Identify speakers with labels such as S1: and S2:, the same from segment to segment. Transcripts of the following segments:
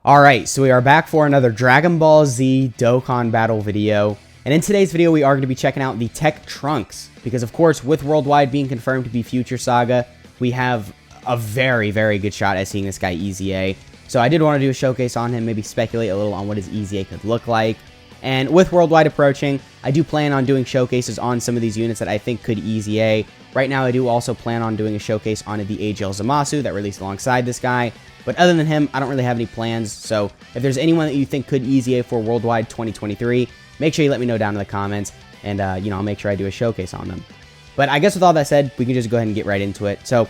S1: Alright, so we are back for another Dragon Ball Z Dokkan battle video. And in today's video, we are going to be checking out the tech Trunks. Because of course, with Worldwide being confirmed to be Future Saga, we have a very, very good shot at seeing this guy EZA. So I did want to do a showcase on him, maybe speculate a little on what his EZA could look like. And with Worldwide approaching, I do plan on doing showcases on some of these units that I think could EZA. Right now, I do also plan on doing a showcase on the AGL Zamasu that released alongside this guy. But other than him, I don't really have any plans, so if there's anyone that you think could EZA for Worldwide 2023, make sure you let me know down in the comments, and, I'll make sure I do a showcase on them. But I guess with all that said, we can just go ahead and get right into it. So,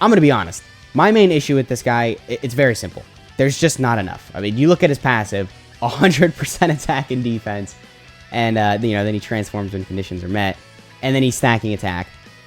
S1: I'm going to be honest. My main issue with this guy, it's very simple. There's just not enough. I mean, you look at his passive, 100% attack and defense, and, then he transforms when conditions are met, and then he's stacking attack.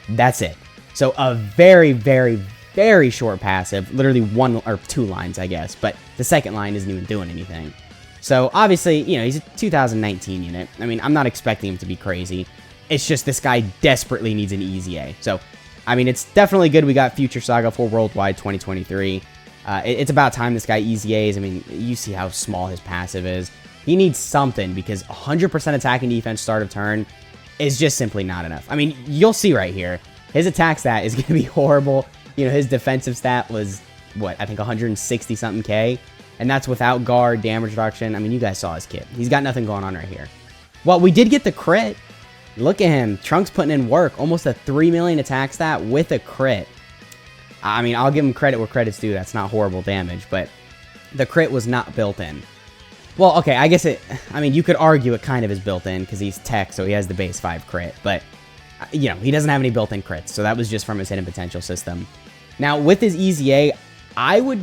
S1: That's it. So, a very, very, very short passive, literally one or two lines, I guess, but the second line isn't even doing anything. So obviously, he's a 2019 unit. I mean, I'm not expecting him to be crazy. It's just this guy desperately needs an EZA. So, I mean, it's definitely good we got Future Saga for Worldwide 2023. It's about time this guy EZAs. I mean, you see how small his passive is. He needs something because 100% attack and defense start of turn is just simply not enough. I mean, you'll see right here. His attack stat is going to be horrible. His defensive stat was, I think 160-something K. And that's without guard, damage reduction. I mean, you guys saw his kit. He's got nothing going on right here. Well, we did get the crit. Look at him. Trunks putting in work. Almost a 3 million attack stat with a crit. I mean, I'll give him credit where credit's due. That's not horrible damage. But the crit was not built in. Well, okay, I guess you could argue it kind of is built in because he's tech, so he has the base 5 crit. But, he doesn't have any built-in crits. So that was just from his hidden potential system. Now, with his EZA, I would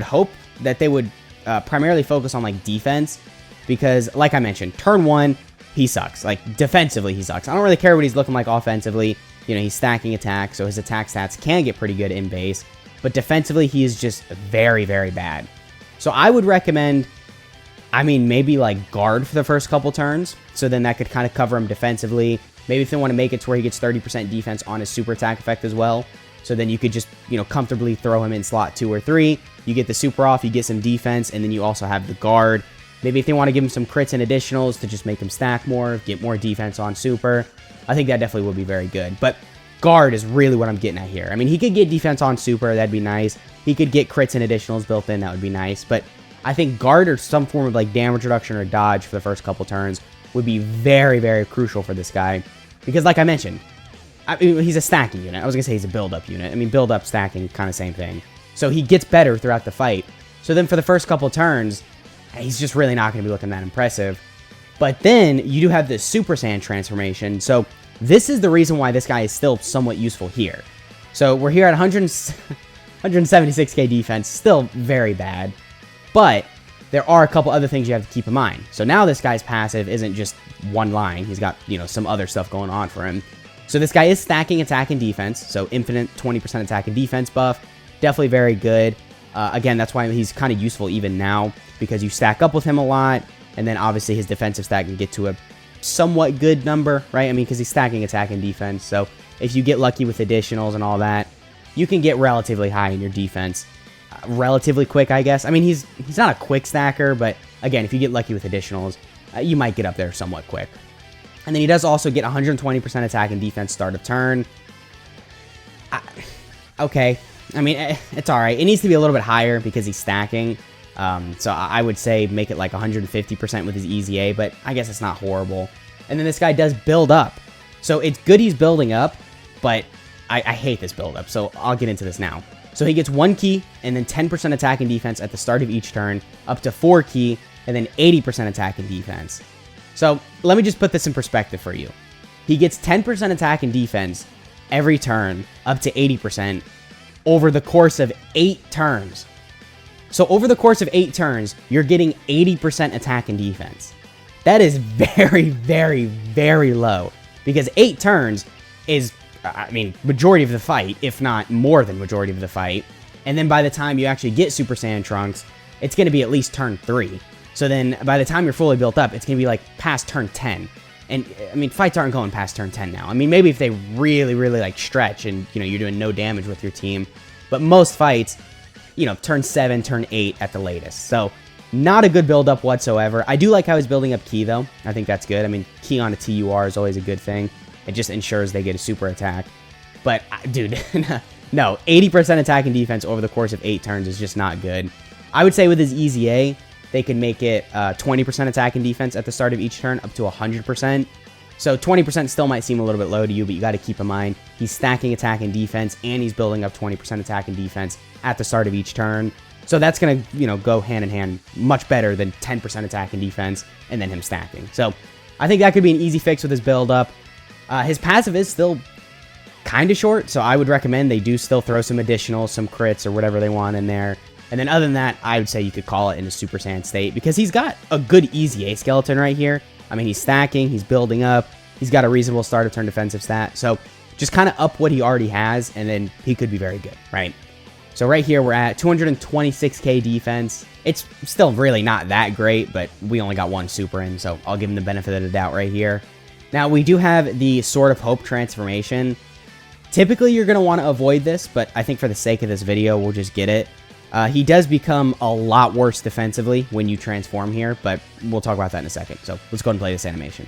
S1: hope that they would primarily focus on, defense. Because, like I mentioned, turn 1, he sucks. Defensively, he sucks. I don't really care what he's looking like offensively. He's stacking attack, so his attack stats can get pretty good in base. But defensively, he is just very, very bad. So I would recommend, maybe, guard for the first couple turns. So then that could kind of cover him defensively. Maybe if they want to make it to where he gets 30% defense on his super attack effect as well. So then you could just, comfortably throw him in slot 2 or 3. You get the super off, you get some defense, and then you also have the guard. Maybe if they want to give him some crits and additionals to just make him stack more, get more defense on super, I think that definitely would be very good. But guard is really what I'm getting at here. I mean, he could get defense on super, that'd be nice. He could get crits and additionals built in, that would be nice. But I think guard or some form of damage reduction or dodge for the first couple turns would be very, very crucial for this guy. Because like I mentioned, he's a stacking unit. I was going to say he's a build-up unit. Build-up, stacking, kind of same thing. So he gets better throughout the fight. So then for the first couple turns, he's just really not going to be looking that impressive. But then you do have this Super Saiyan transformation. So this is the reason why this guy is still somewhat useful here. So we're here at 176k defense. Still very bad. But there are a couple other things you have to keep in mind. So now this guy's passive isn't just one line. He's got, some other stuff going on for him. So this guy is stacking attack and defense, so infinite 20% attack and defense buff. Definitely very good. Again, that's why he's kind of useful even now, because you stack up with him a lot, and then obviously his defensive stack can get to a somewhat good number, right? Because he's stacking attack and defense, so if you get lucky with additionals and all that, you can get relatively high in your defense. Relatively quick, I guess. He's not a quick stacker, but again, if you get lucky with additionals, you might get up there somewhat quick. And then he does also get 120% attack and defense start of turn. Okay. It's alright. It needs to be a little bit higher because he's stacking. So I would say make it 150% with his EZA, but I guess it's not horrible. And then this guy does build up. So it's good he's building up, but I hate this build up. So I'll get into this now. So he gets 1 key and then 10% attack and defense at the start of each turn, up to 4 key, and then 80% attack and defense. So, let me just put this in perspective for you. He gets 10% attack and defense every turn, up to 80%, over the course of 8 turns. So, over the course of 8 turns, you're getting 80% attack and defense. That is very, very, very low. Because 8 turns is, majority of the fight, if not more than majority of the fight. And then by the time you actually get Super Saiyan Trunks, it's going to be at least turn 3. So then, by the time you're fully built up, it's going to be past turn 10. And, fights aren't going past turn 10 now. Maybe if they really, really, stretch and, you're doing no damage with your team. But most fights, you know, turn 7, turn 8 at the latest. So not a good build-up whatsoever. I do like how he's building up Ki, though. I think that's good. I mean, Ki on a TUR is always a good thing. It just ensures they get a super attack. But, dude, no, 80% attack and defense over the course of 8 turns is just not good. I would say with his EZA, they can make it 20% attack and defense at the start of each turn, up to 100%. So 20% still might seem a little bit low to you, but you got to keep in mind, he's stacking attack and defense, and he's building up 20% attack and defense at the start of each turn. So that's going to, you know, go hand in hand much better than 10% attack and defense and then him stacking. So I think that could be an easy fix with his build up. His passive is still kind of short, so I would recommend they do still throw some additionals, some crits, or whatever they want in there. And then other than that, I would say you could call it in a Super Saiyan state, because he's got a good EZA skeleton right here. I mean, he's stacking, he's building up, he's got a reasonable start of turn defensive stat. So just kind of up what he already has, and then he could be very good, right? So right here, we're at 226k defense. It's still really not that great, but we only got one super in, so I'll give him the benefit of the doubt right here. Now, we do have the Sword of Hope transformation. Typically, you're going to want to avoid this, but I think for the sake of this video, we'll just get it. He does become a lot worse defensively when you transform here, but we'll talk about that in a second. So let's go ahead and play this animation.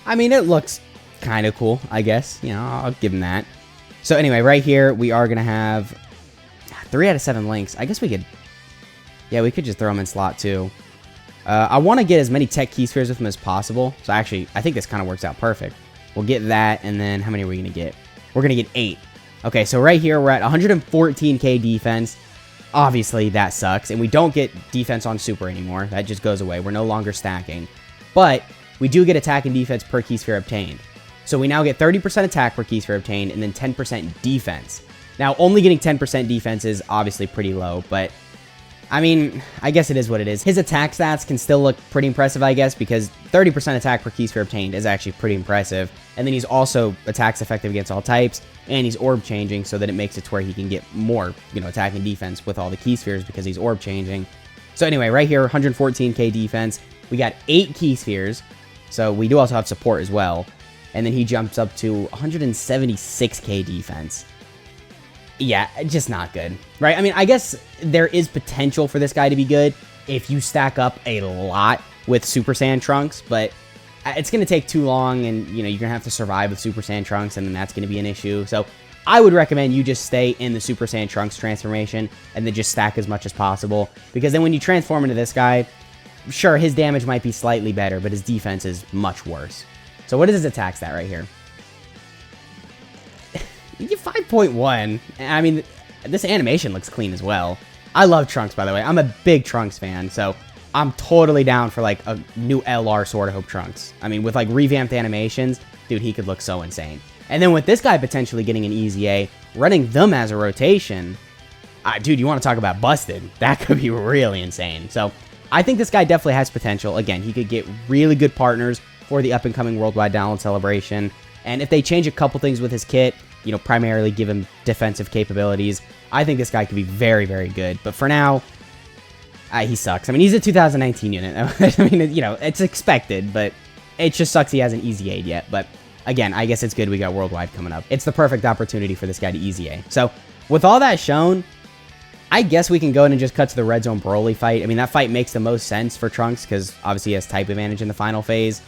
S1: I mean, it looks kind of cool, I guess. You know, I'll give him that. So anyway, right here, we are going to have 3 out of 7 links. I guess we could... Yeah, we could just throw him in slot 2. I want to get as many tech key spheres with him as possible. So actually, I think this kind of works out perfect. We'll get that, and then how many are we going to get? We're going to get 8. Okay, so right here, we're at 114k defense. Obviously, that sucks. And we don't get defense on super anymore. That just goes away. We're no longer stacking. But we do get attack and defense per key sphere obtained. So we now get 30% attack per key sphere obtained, and then 10% defense. Now, only getting 10% defense is obviously pretty low, but I mean, I guess it is what it is. His attack stats can still look pretty impressive, I guess, because 30% attack per key sphere obtained is actually pretty impressive. And then he's also attacks effective against all types, and he's orb changing, so that it makes it to where he can get more, you know, attack and defense with all the key spheres because he's orb changing. So anyway, right here, 114k defense. We got 8 key spheres. So we do also have support as well. And then he jumps up to 176k defense. Yeah, just not good, right? I mean, I guess there is potential for this guy to be good if you stack up a lot with Super Saiyan Trunks, but it's going to take too long, and, you know, you're going to have to survive with Super Saiyan Trunks, and then that's going to be an issue. So I would recommend you just stay in the Super Saiyan Trunks transformation and then just stack as much as possible, because then when you transform into this guy, sure, his damage might be slightly better, but his defense is much worse. So what is his attack stat right here? 5.1. I mean, this animation looks clean as well. I love Trunks, by the way. I'm a big Trunks fan, so I'm totally down for, like, a new LR Sword of Hope Trunks. I mean, with, like, revamped animations, dude, he could look so insane. And then with this guy potentially getting an EZA, running them as a rotation, dude, you want to talk about busted? That could be really insane. So I think this guy definitely has potential. Again, he could get really good partners for the up-and-coming Worldwide Download Celebration. And if they change a couple things with his kit, you know, primarily give him defensive capabilities, I think this guy could be very, very good. But for now, he sucks. I mean, he's a 2019 unit. I mean, you know, it's expected, but it just sucks he hasn't EZA'd yet. But again, I guess it's good we got Worldwide coming up. It's the perfect opportunity for this guy to EZA. So with all that shown, I guess we can go in and just cut to the Red Zone Broly fight. I mean, that fight makes the most sense for Trunks because obviously he has type advantage in the final phase.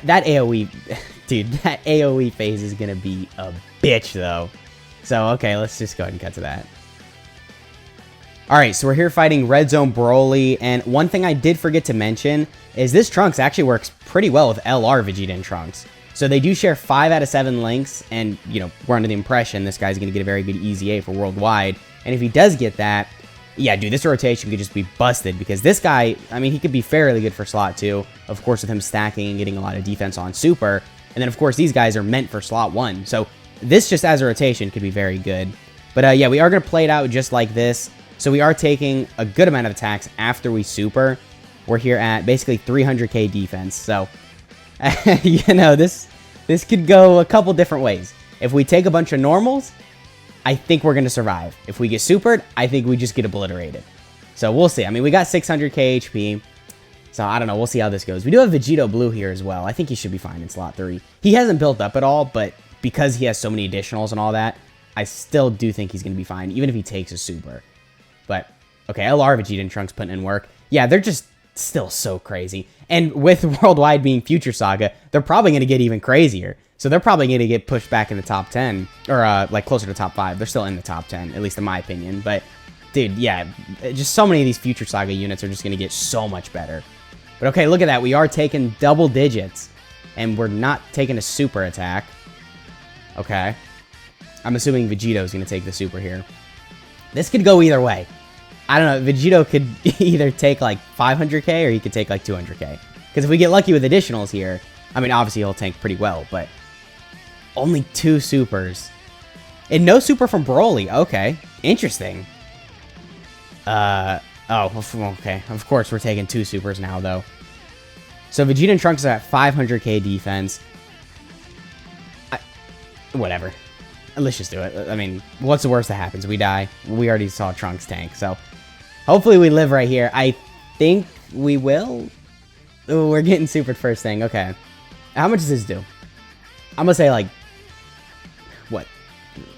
S1: That AoE, dude, that AoE phase is going to be a bitch, though. So, okay, let's just go ahead and cut to that. Alright, so we're here fighting Red Zone Broly, and one thing I did forget to mention is this Trunks actually works pretty well with LR Vegeta and Trunks. So they do share 5 out of 7 links, and, you know, we're under the impression this guy's going to get a very good EZA for Worldwide. And if he does get that, yeah, dude, this rotation could just be busted, because this guy, I mean, he could be fairly good for slot 2, of course, with him stacking and getting a lot of defense on super. And then, of course, these guys are meant for slot 1. So this just as a rotation could be very good. But yeah, we are going to play it out just like this. So we are taking a good amount of attacks after we super. We're here at basically 300k defense. So You know, this could go a couple different ways. If we take a bunch of normals, I think we're going to survive. If we get supered, I think we just get obliterated. So we'll see. I mean, we got 600k HP. So I don't know. We'll see how this goes. We do have Vegito Blue here as well. I think he should be fine in slot 3. He hasn't built up at all, but because he has so many additionals and all that, I still do think he's going to be fine, even if he takes a super. But, okay, LR Vegeta and Trunks putting in work. Yeah, they're just still so crazy. And with Worldwide being Future Saga, they're probably going to get even crazier. So they're probably going to get pushed back in the top 10, or like closer to top 5. They're still in the top 10, at least in my opinion. But, dude, yeah, just so many of these Future Saga units are just going to get so much better. But okay, look at that. We are taking double digits, and we're not taking a super attack. Okay. I'm assuming Vegito's going to take the super here. This could go either way. I don't know. Vegito could either take like 500k or he could take like 200k. Because if we get lucky with additionals here, I mean, obviously he'll tank pretty well, but only 2 supers. And no super from Broly. Okay. Interesting. Oh, okay. Of course, we're taking 2 supers now, though. So Vegeta and Trunks are at 500k defense. Whatever. Let's just do it. I mean, what's the worst that happens? We die. We already saw Trunks tank, so hopefully we live right here. I think we will. Ooh, we're getting supered first thing. Okay. How much does this do? I'm gonna say, like, what?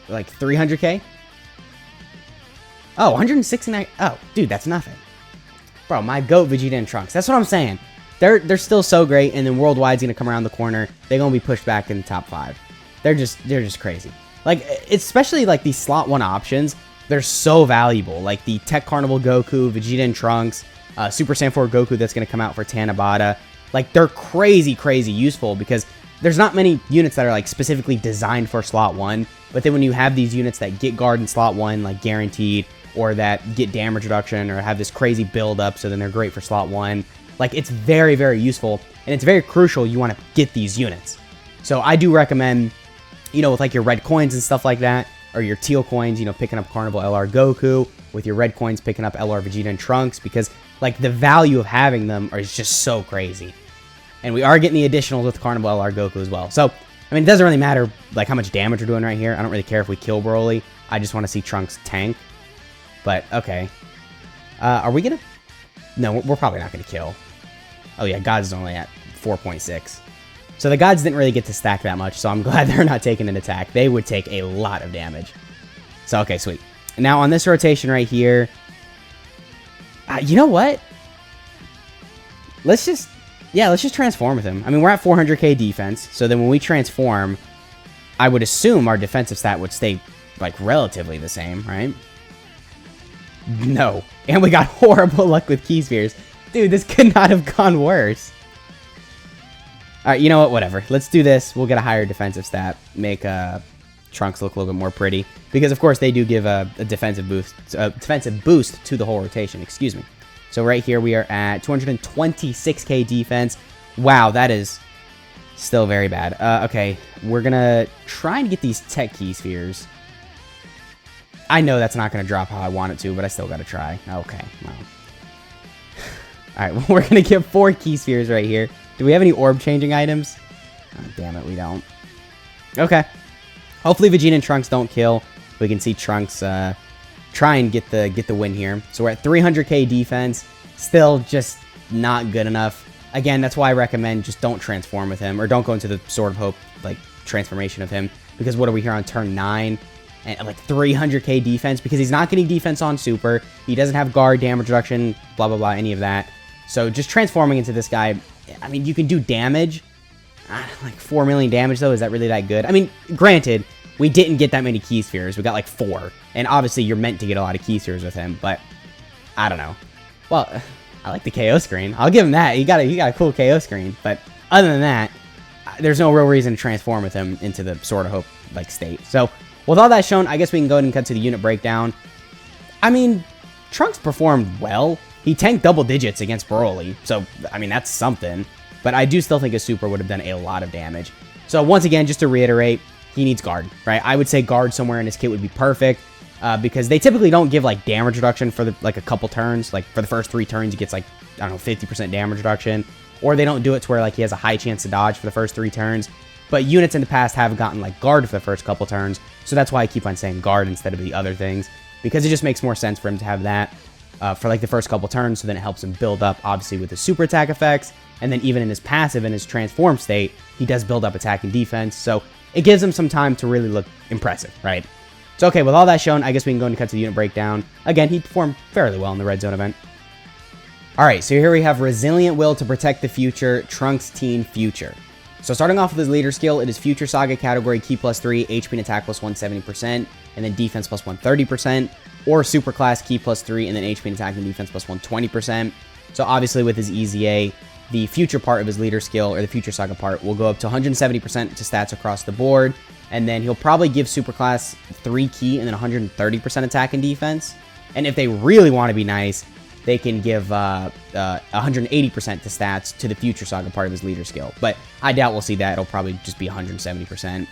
S1: Like 300k? Oh, 169. Oh, dude, that's nothing. Bro, my GOAT Vegeta and Trunks. That's what I'm saying. They're still so great, and then Worldwide's gonna come around the corner. They're gonna be pushed back in the top 5. They're just crazy. Like, especially like these slot 1 options, they're so valuable. Like the Tech Carnival Goku, Vegeta and Trunks, Super Saiyan 4 Goku that's gonna come out for Tanabata. Like, they're crazy useful because there's not many units that are like specifically designed for slot 1. But then when you have these units that get guard in slot 1, like guaranteed, or that get damage reduction, or have this crazy build up, so then they're great for slot 1. Like, it's very useful, and it's very crucial you want to get these units. So I do recommend, you know, with like your red coins and stuff like that, or your teal coins, you know, picking up Carnival LR Goku, with your red coins picking up LR Vegeta and Trunks, because like the value of having them is just so crazy. And we are getting the additionals with Carnival LR Goku as well. So, I mean, it doesn't really matter like how much damage we're doing right here. I don't really care if we kill Broly. I just want to see Trunks tank. But, okay. Are we gonna? No, we're probably not gonna kill. Oh yeah, God's only at 4.6. So the Gods didn't really get to stack that much, so I'm glad they're not taking an attack. They would take a lot of damage. So, okay, sweet. Now, on this rotation right here, you know what? Let's just transform with him. I mean, we're at 400k defense, so then when we transform, I would assume our defensive stat would stay, like, relatively the same, right? No. And we got horrible luck with Key Spheres. Dude, this could not have gone worse. Alright, you know what? Whatever. Let's do this. We'll get a higher defensive stat. Make Trunks look a little bit more pretty. Because, of course, they do give a defensive boost to the whole rotation. Excuse me. So right here, we are at 226k defense. Wow, that is still very bad. Okay, we're going to try and get these Tech Key Spheres. I know that's not going to drop how I want it to, but I still got to try. Okay, well. Alright, well, we're going to get 4 Key Spheres right here. Do we have any orb changing items? Oh, damn it, we don't. Okay. Hopefully Vegeta and Trunks don't kill. We can see Trunks try and get the win here. So we're at 300k defense. Still just not good enough. Again, that's why I recommend just don't transform with him, or don't go into the Sword of Hope like transformation of him, because what are we here on turn 9? And like 300k defense, because he's not getting defense on super. He doesn't have guard, damage reduction, blah blah blah, any of that. So just transforming into this guy, I mean, you can do damage. Like 4 million damage, though. Is that really that good? I mean, granted, we didn't get that many Key Spheres. We got like 4. And obviously, you're meant to get a lot of Key Spheres with him. But, I don't know. Well, I like the KO screen. I'll give him that. He got a cool KO screen. But other than that, there's no real reason to transform with him into the Sword of Hope like state. So, with all that shown, I guess we can go ahead and cut to the unit breakdown. I mean, Trunks performed well. He tanked double digits against Broly. So, I mean, that's something. But I do still think a super would have done a lot of damage. So once again, just to reiterate, he needs guard, right? I would say guard somewhere in his kit would be perfect, because they typically don't give like damage reduction for like a couple turns. Like for the first 3 turns, he gets like, I don't know, 50% damage reduction. or they don't do it to where like he has a high chance to dodge for the first 3 turns. But units in the past have gotten like guard for the first couple turns, so that's why I keep on saying guard instead of the other things, because it just makes more sense for him to have that for like the first couple turns, so then it helps him build up, obviously, with his super attack effects, and then even in his passive, in his transform state, he does build up attack and defense, so it gives him some time to really look impressive, right? So okay, with all that shown, I guess we can go and cut to the unit breakdown. Again, he performed fairly well in the Red Zone event. Alright, so here we have Resilient Will to Protect the Future, Trunks Teen Future. So starting off with his leader skill, it is Future Saga category Ki +3, HP and attack plus 170%, and then defense plus 130%, or Super Class Ki +3, and then HP and attack and defense plus 120%. So obviously with his EZA, the future part of his leader skill, or the Future Saga part, will go up to 170% to stats across the board, and then he'll probably give Super Class 3 Ki and then 130% attack and defense. And if they really want to be nice, they can give 180% to stats to the Future Saga part of his leader skill. But I doubt we'll see that. It'll probably just be 170%. And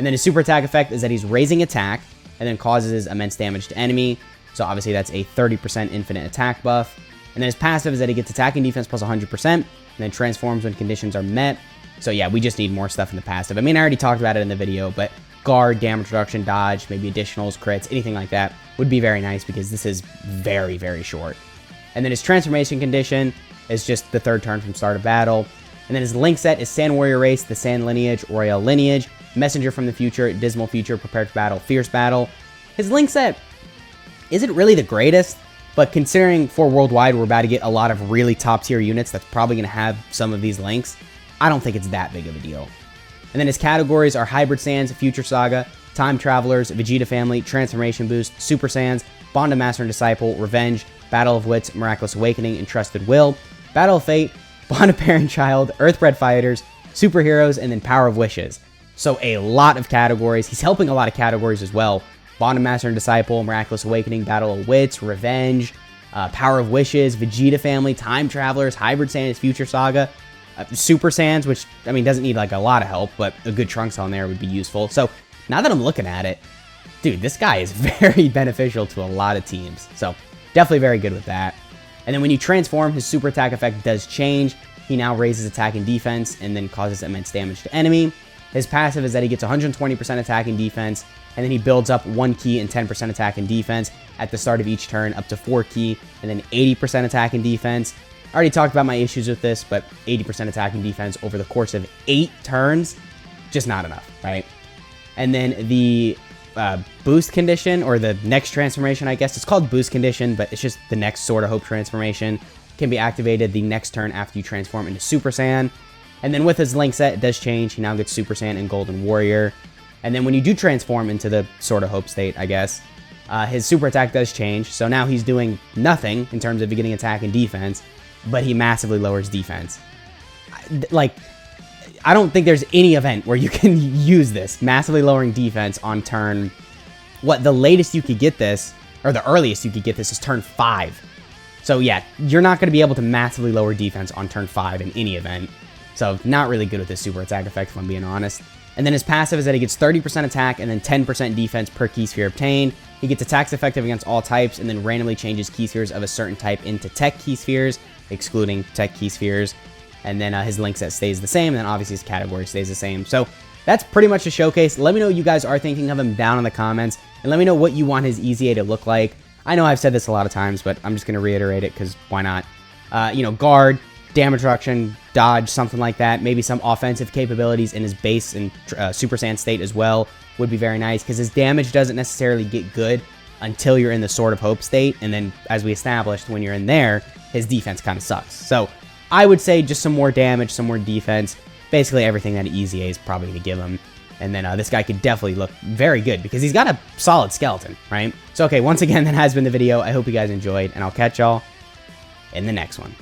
S1: then his super attack effect is that he's raising attack and then causes immense damage to enemy. So obviously that's a 30% infinite attack buff. And then his passive is that he gets attack and defense plus 100%, and then transforms when conditions are met. So yeah, we just need more stuff in the passive. I mean, I already talked about it in the video, but guard, damage reduction, dodge, maybe additionals, crits, anything like that would be very nice because this is very, very short. And then his transformation condition is just the 3rd turn from start of battle. And then his link set is Sand Warrior Race, the Sand Lineage, Royal Lineage, Messenger from the Future, Dismal Future, Prepared for Battle, Fierce Battle. His link set isn't really the greatest, but considering for Worldwide we're about to get a lot of really top tier units that's probably going to have some of these links, I don't think it's that big of a deal. And then his categories are Hybrid Saiyans, Future Saga, Time Travelers, Vegeta Family, Transformation Boost, Super Saiyans, Bond of Master and Disciple, Revenge, Battle of Wits, Miraculous Awakening, and Trusted Will, Battle of Fate, Bond of Parent Child, Earthbred Fighters, Superheroes, and then Power of Wishes. So a lot of categories. He's helping a lot of categories as well. Bond of Master and Disciple, Miraculous Awakening, Battle of Wits, Revenge, Power of Wishes, Vegeta Family, Time Travelers, Hybrid Saiyans, Future Saga, Super Saiyans, which, I mean, doesn't need like a lot of help, but a good Trunks on there would be useful. So now that I'm looking at it, dude, this guy is very beneficial to a lot of teams. So definitely very good with that. And then when you transform, his super attack effect does change. He now raises attack and defense and then causes immense damage to enemy. His passive is that he gets 120% attack and defense, and then he builds up 1 Ki and 10% attack and defense at the start of each turn, up to 4 Ki, and then 80% attack and defense. I already talked about my issues with this, but 80% attack and defense over the course of 8 turns, just not enough, right? And then the boost condition, or the next transformation, I guess. It's called boost condition, but it's just the next Sword of Hope transformation. Can be activated the next turn after you transform into Super Saiyan. And then with his link set, it does change. He now gets Super Saiyan and Golden Warrior. And then when you do transform into the Sword of Hope state, I guess, his super attack does change. So now he's doing nothing in terms of beginning attack and defense, but he massively lowers defense. Like, I don't think there's any event where you can use this, massively lowering defense on turn... What, the latest you could get this, or the earliest you could get this, is turn 5. So yeah, you're not going to be able to massively lower defense on turn 5 in any event. So not really good with his super attack effect, if I'm being honest. And then his passive is that he gets 30% attack and then 10% defense per Ki Sphere obtained. He gets attacks effective against all types and then randomly changes Ki Spheres of a certain type into Tech Ki Spheres, excluding Tech Ki Spheres. And then his link set stays the same, and then obviously his category stays the same. So that's pretty much the showcase. Let me know what you guys are thinking of him down in the comments, and let me know what you want his EZA to look like. I know I've said this a lot of times, but I'm just going to reiterate it because why not? You know, guard, damage reduction, dodge, something like that. Maybe some offensive capabilities in his base and Super Saiyan state as well would be very nice, because his damage doesn't necessarily get good until you're in the Sword of Hope state, and then as we established, when you're in there, his defense kind of sucks. So I would say just some more damage, some more defense, basically everything that EZA is probably going to give him. And then this guy could definitely look very good because he's got a solid skeleton, right? So, okay, once again, that has been the video. I hope you guys enjoyed, and I'll catch y'all in the next one.